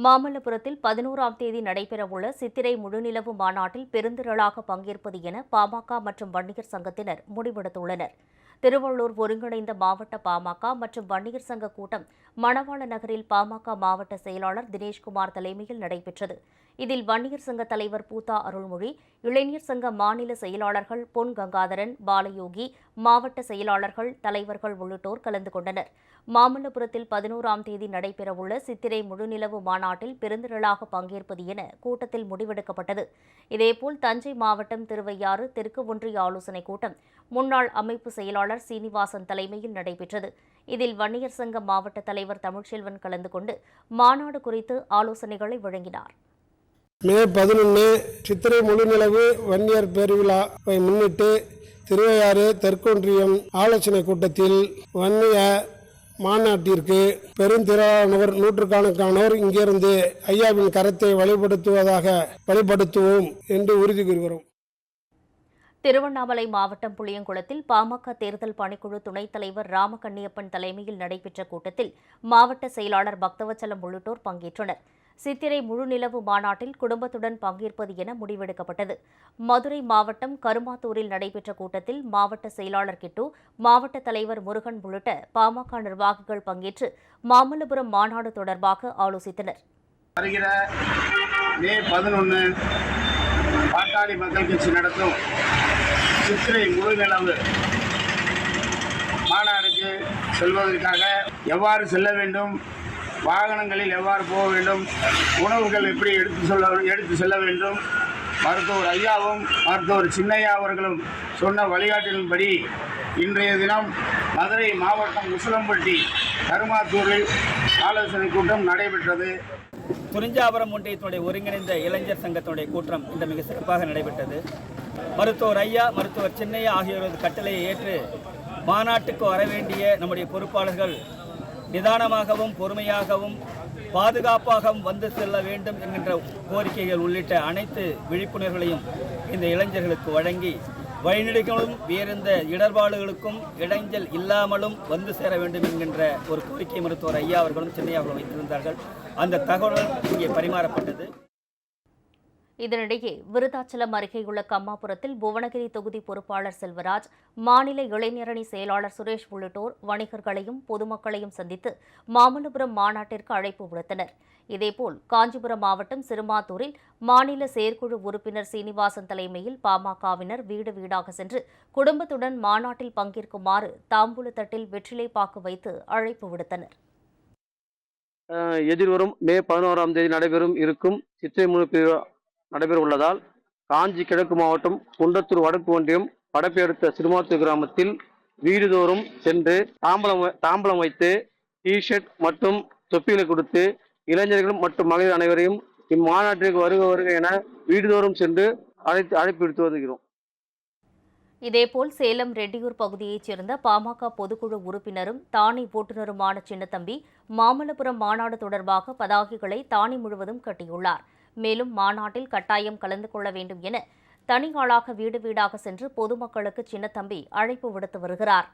மாமல்லபுரத்தில் 11ஆம் தேதி நடைபெறவுள்ள சித்திரை முழுநிலவு மாநாட்டில் பெருந்திரளாக பங்கேற்பது என பாமக மற்றும் வன்னியர் சங்கத்தினர் முடிவெடுத்துள்ளனர். திருவள்ளூர் ஒருங்கிணைந்த மாவட்ட பாமக மற்றும் வன்னியர் சங்க கூட்டம் மணவாள நகரில் பாமக மாவட்ட செயலாளர் தினேஷ்குமார் தலைமையில் நடைபெற்றது. இதில் வன்னியர் சங்க தலைவர் பூத்தா அருள்மொழி, இளைஞர் சங்க மாநில செயலாளர்கள் பொன் கங்காதரன், பாலயோகி, மாவட்ட செயலாளர்கள், தலைவர்கள் உள்ளிட்டோர் கலந்து கொண்டனர். மாமல்லபுரத்தில் 11ஆம் தேதி நடைபெறவுள்ள சித்திரை முழுநிலவு மாநாட்டில் பெருந்திரளாக பங்கேற்பது என கூட்டத்தில் முடிவெடுக்கப்பட்டது. இதேபோல் தஞ்சை மாவட்டம் திருவையாறு தெற்கு ஒன்றிய ஆலோசனைக் கூட்டம் முன்னாள் அமைப்பு செயலாளர் சீனிவாசன் தலைமையில் நடைபெற்றது. இதில் வன்னியர் சங்க மாவட்ட தலைவர் தமிழ்ச்செல்வன் கலந்து கொண்டு மாநாடு குறித்து ஆலோசனைகளை வழங்கினார். மே 11 சித்திரை முழுநிலவு வன்னியர் பெருவிழாவை முன்னிட்டு திருவையாறு தெற்கொன்றியம் ஆலோசனை கூட்டத்தில் வன்னிய மாநாட்டிற்கு பெருந்திரளானவர் நூற்றுக்கணக்கானோர் இங்கிருந்து ஐயாவின் கரத்தை வழிபடுத்துவோம் என்று உறுதி கூறுகிறோம். திருவண்ணாமலை மாவட்டம் புளியங்குளத்தில் பாமக தேர்தல் பணிக்குழு துணைத் தலைவர் ராமகண்ணியப்பன் தலைமையில் நடைபெற்ற கூட்டத்தில் மாவட்ட செயலாளர் பக்தவச்சலம் உள்ளிட்டோர் பங்கேற்றனர். சித்திரை முழுநிலவு மாநாட்டில் குடும்பத்துடன் பங்கேற்பது என முடிவெடுக்கப்பட்டது. மதுரை மாவட்டம் கருமாத்தூரில் நடைபெற்ற கூட்டத்தில் மாவட்ட செயலாளர் கிட்டு, மாவட்ட தலைவர் முருகன் உள்ளிட்ட பாமக நிர்வாகிகள் பங்கேற்று மாமல்லபுரம் மாநாடு தொடர்பாக ஆலோசித்தனர். வருகிற மே 11 பாட்டாளி மக்கள் கட்சி நடத்தும் சித்திரை முழுநிலவு மாநாடுக்கு செல்வதற்காக எவ்வாறு செல்ல வேண்டும், வாகனங்களில் எவ்வாறு போக வேண்டும், உணவுகள் எப்படி எடுத்து செல்ல வேண்டும், மருத்துவர் ஐயாவும் மருத்துவர் சின்னையா அவர்களும் சொன்ன வழிகாட்டின்படி இன்றைய தினம் மதுரை மாவட்டம் உசிலம்பட்டி கருமாத்தூரில் ஆலோசனை கூட்டம் நடைபெற்றது. குறிஞ்சாபுரம் ஒன்றியத்தினுடைய ஒருங்கிணைந்த இளைஞர் சங்கத்தினுடைய கூட்டம் இந்த மிக சிறப்பாக நடைபெற்றது. மருத்துவர் ஐயா, மருத்துவர் சின்னையா ஆகியோரது கட்டளையை ஏற்று மாநாட்டுக்கு வர வேண்டிய நம்முடைய பொறுப்பாளர்கள் நிதானமாகவும் பொறுமையாகவும் பாதுகாப்பாகவும் வந்து செல்ல வேண்டும் என்கின்ற கோரிக்கைகள் உள்ளிட்ட அனைத்து விழிப்புணர்வுகளையும் இந்த இளைஞர்களுக்கு வழங்கி வழிநெடுகளும் வேறெந்த இடர்பாடுகளுக்கும் இடைஞ்சல் இல்லாமலும் வந்து சேர வேண்டும் என்கின்ற ஒரு கோரிக்கை மருத்துவர் ஐயா அவர்களும் சின்னையா அவர்களும் வைத்திருந்தார்கள். அந்த தகவல் இங்கே பரிமாறப்பட்டது. இதனிடையே விருதாச்சலம் அருகேயுள்ள கம்மாபுரத்தில் புவனகிரி தொகுதி பொறுப்பாளர் செல்வராஜ், மாநில இளைஞரணி செயலாளர் சுரேஷ் உள்ளிட்டோர் வணிகர்களையும் பொதுமக்களையும் சந்தித்து மாமல்லபுரம் மாநாட்டிற்கு அழைப்பு விடுத்தனர். இதேபோல் காஞ்சிபுரம் மாவட்டம் சிறுமாத்தூரில் மாநில செயற்குழு உறுப்பினர் சீனிவாசன் தலைமையில் பாமகவினர் வீடு வீடாக சென்று குடும்பத்துடன் மாநாட்டில் பங்கேற்குமாறு தாம்பூலத்தட்டில் வெற்றிலைப்பாக்கு வைத்து அழைப்பு விடுத்தனர். எதிர்வரும் மே 11ஆம் தேதி இருக்கும் சித்திரை முழு நடைபெற உள்ளதால் காஞ்சி கிழக்கு மாவட்டம் குன்றத்தூர் வடக்கு ஒன்றியம் படப்பை அடுத்த சிறுமாத்தூர் கிராமத்தில் வீடுதோறும் சென்று தாம்பலம் வைத்து டிஷர்ட் மற்றும் தொப்பிகளை கொடுத்து இளைஞர்கள் மற்றும் மகளிர் அனைவரையும் இம்மாநாட்டிற்கு வருக என வீடுதோறும் சென்று அழைப்பு விடுத்து வருகிறோம். இதேபோல் சேலம் ரெட்டியூர் பகுதியைச் சேர்ந்த பாமக பொதுக்குழு உறுப்பினரும் தானி ஓட்டுநருமான சின்னத்தம்பி மாமல்லபுரம் மாநாடு தொடர்பாக பதாகைகளை தானி முழுவதும் கட்டியுள்ளார். மேலும் மாநாட்டில் கட்டாயம் கலந்து கொள்ள வேண்டும் என தனி ஆளாக வீடு வீடாக சென்று பொதுமக்களுக்கு சின்னத்தம்பி அழைப்பு விடுத்து வருகிறார்.